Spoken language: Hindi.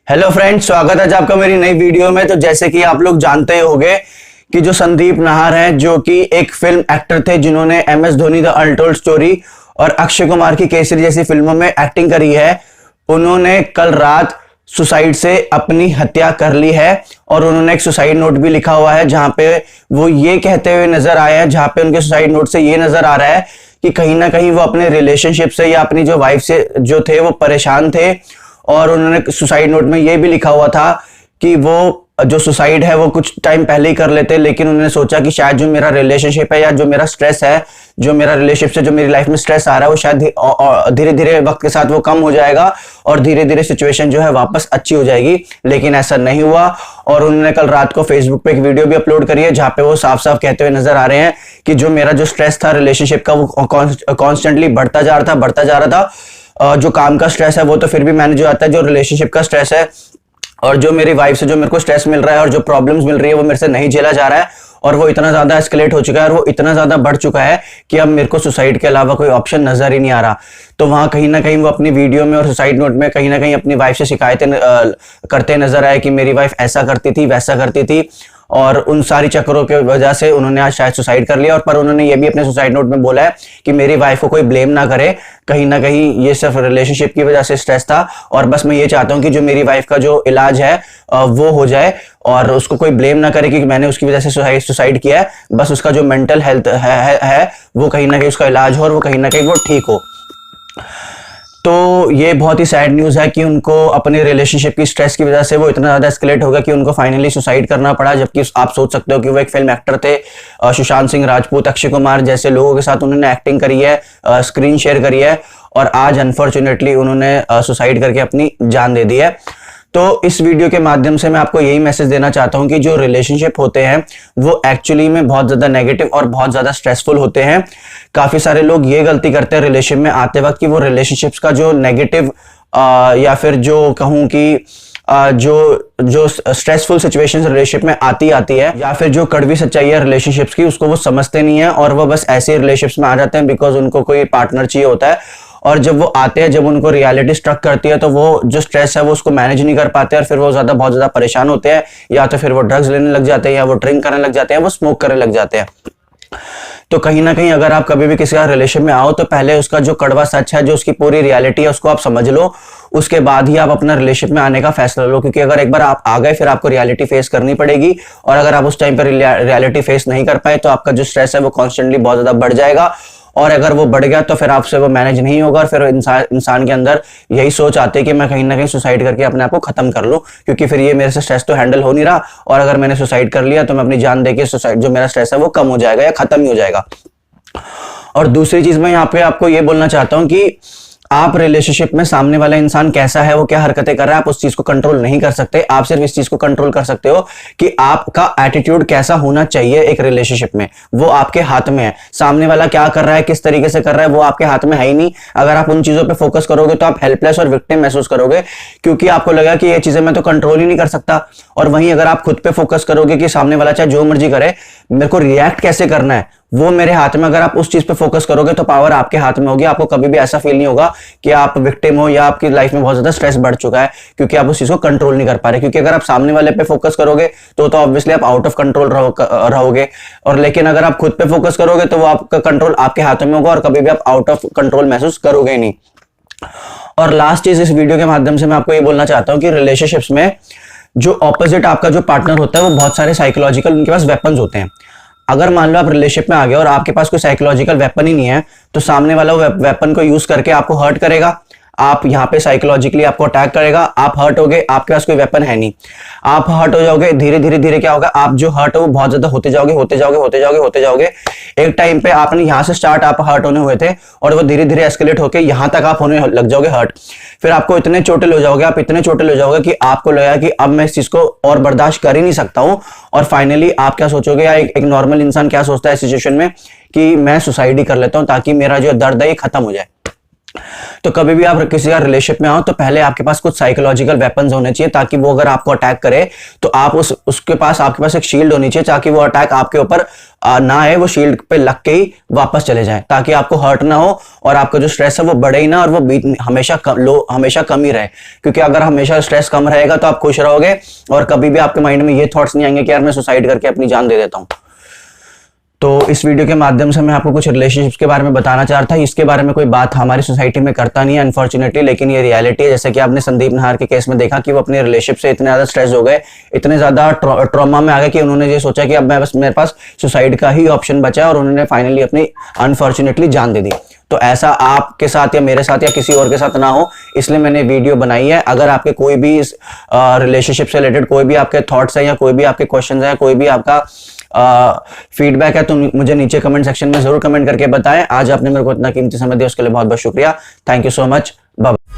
हेलो फ्रेंड्स, स्वागत है आज आपका मेरी नई वीडियो में। तो जैसे कि आप लोग जानते होंगे कि जो संदीप नाहर हैं, जो कि एक फिल्म एक्टर थे जिन्होंने MS Dhoni the untold story और अक्षय कुमार की केसरी जैसी फिल्मों में एक्टिंग करी है, उन्होंने कल रात सुसाइड से अपनी हत्या कर ली है। और उन्होंने एक सुसाइड नोट भी लिखा हुआ है जहां पे वो ये कहते हुए नजर आए हैं, जहां पे उनके सुसाइड नोट से ये नजर आ रहा है कि कहीं ना कहीं वो अपने रिलेशनशिप से या अपनी जो वाइफ से जो थे वो परेशान थे। और उन्होंने सुसाइड नोट में ये भी लिखा हुआ था कि वो जो सुसाइड है वो कुछ टाइम पहले ही कर लेते, लेकिन उन्होंने सोचा कि शायद जो मेरा रिलेशनशिप है या जो मेरा स्ट्रेस है, जो मेरा रिलेशनशिप से जो मेरी लाइफ में स्ट्रेस आ रहा है, वो शायद धीरे धीरे वक्त के साथ वो कम हो जाएगा और धीरे धीरे सिचुएशन जो है वापस अच्छी हो जाएगी। लेकिन ऐसा नहीं हुआ और उन्होंने कल रात को फेसबुक पे एक वीडियो भी अपलोड करी है जहां पे वो साफ साफ कहते हुए नजर आ रहे हैं कि जो मेरा जो स्ट्रेस था रिलेशनशिप का वो कॉन्स्टेंटली बढ़ता जा रहा था। जो काम का स्ट्रेस है वो तो फिर भी मैनेज हो जाता है, जो रिलेशनशिप का स्ट्रेस है और जो मेरी वाइफ से जो मेरे को स्ट्रेस मिल रहा है और जो प्रॉब्लम्स मिल रही है वो मेरे से नहीं झेला जा रहा है और वो इतना ज्यादा एस्केलेट हो चुका है और वो इतना ज्यादा बढ़ चुका है कि अब मेरे को सुसाइड के अलावा कोई ऑप्शन नजर ही नहीं आ रहा। तो वहां कहीं ना कहीं वो अपनी वीडियो में और सुसाइड नोट में कहीं ना कहीं अपनी वाइफ से शिकायतें करते नजर आए कि मेरी वाइफ ऐसा करती थी, वैसा करती थी, और उन सारी चक्करों की वजह से उन्होंने आज शायद सुसाइड कर लिया। और पर उन्होंने ये भी अपने सुसाइड नोट में बोला है कि मेरी वाइफ को कोई ब्लेम ना करे, कहीं ना कहीं ये सिर्फ रिलेशनशिप की वजह से स्ट्रेस था और बस मैं ये चाहता हूं कि जो मेरी वाइफ का जो इलाज है वो हो जाए और उसको कोई ब्लेम ना करे कि मैंने उसकी वजह से सुसाइड किया है। बस उसका जो मेंटल हेल्थ है वो कहीं ना कहीं उसका इलाज हो और वो कहीं ना कहीं वो ठीक हो। तो ये बहुत ही सैड न्यूज़ है कि उनको अपने रिलेशनशिप की स्ट्रेस की वजह से वो इतना ज़्यादा एस्केलेट हो गया कि उनको फाइनली सुसाइड करना पड़ा। जबकि आप सोच सकते हो कि वो एक फिल्म एक्टर थे, सुशांत सिंह राजपूत, अक्षय कुमार जैसे लोगों के साथ उन्होंने एक्टिंग करी है, स्क्रीन शेयर करी है और आज अनफॉर्चुनेटली उन्होंने सुसाइड करके अपनी जान दे दी है। तो इस वीडियो के माध्यम से मैं आपको यही मैसेज देना चाहता हूं कि जो रिलेशनशिप होते हैं वो एक्चुअली में बहुत ज्यादा नेगेटिव और बहुत ज्यादा स्ट्रेसफुल होते हैं। काफी सारे लोग ये गलती करते हैं रिलेशनशिप में आते वक्त कि वो रिलेशनशिप्स का जो नेगेटिव या फिर जो कहूं कि जो स्ट्रेसफुल सिचुएशंस रिलेशनशिप में आती है या फिर जो कड़वी सच्चाई है रिलेशनशिप्स की, उसको वो समझते नहीं है और वो बस ऐसे रिलेशनशिप्स में आ जाते हैं बिकॉज उनको कोई पार्टनर चाहिए होता है। और जब वो आते हैं, जब उनको रियलिटी स्ट्रक करती है तो वो जो स्ट्रेस है वो उसको मैनेज नहीं कर पाते और फिर वो बहुत ज्यादा परेशान होते हैं, या तो फिर वो ड्रग्स लेने लग जाते हैं या वो ड्रिंक करने लग जाते हैं, वो स्मोक करने लग जाते हैं। तो कहीं ना कहीं अगर आप कभी भी किसी का रिलेशन में आओ तो पहले उसका जो कड़वा सच है, जो उसकी पूरी रियलिटी है, उसको आप समझ लो, उसके बाद ही आप अपना रिलेशनशिप में आने का फैसला लो। क्योंकि अगर एक बार आप आ गए फिर आपको रियलिटी फेस करनी पड़ेगी और अगर आप उस टाइम पर रियलिटी फेस नहीं कर पाए तो आपका जो स्ट्रेस है वो कॉन्स्टेंटली बहुत ज्यादा बढ़ जाएगा और अगर वो बढ़ गया तो फिर आपसे वो मैनेज नहीं होगा और फिर इंसान के अंदर यही सोच आती है कि मैं कहीं ना कहीं सुसाइड करके अपने आप को खत्म कर लूं, क्योंकि फिर ये मेरे से स्ट्रेस तो हैंडल हो नहीं रहा और अगर मैंने सुसाइड कर लिया तो मैं अपनी जान देके सुसाइड जो मेरा स्ट्रेस है वो कम हो जाएगा या खत्म ही हो जाएगा। और दूसरी चीज मैं यहाँ पे आपको ये बोलना चाहता हूँ कि आप रिलेशनशिप में सामने वाला इंसान कैसा है, वो क्या हरकतें कर रहा है, आप उस चीज को कंट्रोल नहीं कर सकते। आप सिर्फ इस चीज को कंट्रोल कर सकते हो कि आपका एटीट्यूड कैसा होना चाहिए एक रिलेशनशिप में, वो आपके हाथ में है। सामने वाला क्या कर रहा है, किस तरीके से कर रहा है, वो आपके हाथ में है ही नहीं। अगर आप उन चीजों पे फोकस करोगे तो आप हेल्पलेस और विक्टिम महसूस करोगे, क्योंकि आपको लगा कि ये चीजें मैं तो कंट्रोल ही नहीं कर सकता। और वहीं अगर आप खुद पे फोकस करोगे कि सामने वाला चाहे जो मर्जी करे, मेरे को रिएक्ट कैसे करना है वो मेरे हाथ में, अगर आप उस चीज पे फोकस करोगे तो पावर आपके हाथ में होगी। आपको कभी भी ऐसा फील नहीं होगा कि आप विक्टिम हो या आपकी लाइफ में बहुत ज्यादा स्ट्रेस बढ़ चुका है क्योंकि आप उस चीज को कंट्रोल नहीं कर पा रहे। क्योंकि अगर आप सामने वाले पे फोकस करोगे तो ऑब्वियसली आप आउट ऑफ कंट्रोल रहोगे, और लेकिन अगर आप खुद पे फोकस करोगे तो वो आपका कंट्रोल आपके हाथों में होगा और कभी भी आप आउट ऑफ कंट्रोल महसूस करोगे नहीं। और लास्ट चीज इस वीडियो के माध्यम से मैं आपको ये बोलना चाहता हूँ कि रिलेशनशिप्स में जो ऑपोजिट आपका जो पार्टनर होता है वो बहुत सारे साइकोलॉजिकल उनके पास वेपन्स होते हैं। अगर मान लो आप रिलेशनशिप में आ गए और आपके पास कोई साइकोलॉजिकल वेपन ही नहीं है तो सामने वाला वेपन को यूज करके आपको हर्ट करेगा, आप यहाँ पे साइकोलॉजिकली आपको अटैक करेगा, आप हर्ट हो गए, आपके पास कोई वेपन है नहीं, आप हर्ट हो जाओगे। धीरे धीरे क्या होगा, आप जो हर्ट हो वो बहुत ज्यादा होते जाओगे। एक टाइम पे आपने यहाँ से स्टार्ट आप हर्ट होने हुए थे और वो धीरे धीरे एस्केलेट होके यहाँ तक आप होने लग जाओगे हर्ट। फिर आपको इतने चोटिल हो जाओगे, आप इतने चोटिल हो जाओगे कि आपको लगेगा कि अब मैं इस चीज को और बर्दाश्त कर ही नहीं सकता हूँ। और फाइनली आप क्या सोचोगे, या एक नॉर्मल इंसान क्या सोचता है सिचुएशन में कि मैं सुसाइड ही कर लेता हूँ ताकि मेरा जो दर्द है ये खत्म हो जाए। तो कभी भी आप किसी का रिलेशनशिप में आओ तो पहले आपके पास कुछ साइकोलॉजिकल वेपन्स होने चाहिए, ताकि वो अगर आपको अटैक करे तो आप उसके पास आपके पास एक शील्ड होनी चाहिए, ताकि वो अटैक आपके ऊपर ना आए, वो शील्ड पे लग के ही वापस चले जाए, ताकि आपको हर्ट ना हो और आपका जो स्ट्रेस है वो बढ़े ही ना, और वो हमेशा कम ही रहे। क्योंकि अगर हमेशा स्ट्रेस कम रहेगा तो आप खुश रहोगे और कभी भी आपके माइंड में ये थॉट्स नहीं आएंगे कि यार मैं सुसाइड करके अपनी जान दे देता हूं। तो इस वीडियो के माध्यम से मैं आपको कुछ रिलेशनशिप्स के बारे में बताना चाह रहा था। इसके बारे में कोई बात हमारी सोसाइटी में करता नहीं है अनफॉर्चुनेटली, लेकिन ये रियलिटी है। जैसे कि आपने संदीप नाहर के केस में देखा कि वो अपने रिलेशनशिप से इतने ज्यादा स्ट्रेस हो गए, इतने ज्यादा ट्रॉमा में आ गए कि उन्होंने ये सोचा कि अब मेरे पास सुसाइड का ही ऑप्शन बचा, और उन्होंने फाइनली अपनी अनफॉर्चुनेटली जान दे दी। तो ऐसा आपके साथ या मेरे साथ या किसी और के साथ ना हो, इसलिए मैंने वीडियो बनाई है। अगर आपके कोई भी रिलेशनशिप से रिलेटेड कोई भी आपके थॉट्स है या कोई भी आपके क्वेश्चन है, कोई भी आपका फीडबैक है, तो मुझे नीचे कमेंट सेक्शन में जरूर कमेंट करके बताएं। आज आपने मेरे को इतना कीमती समय दिया, उसके लिए बहुत बहुत शुक्रिया। Thank you so much. Bye.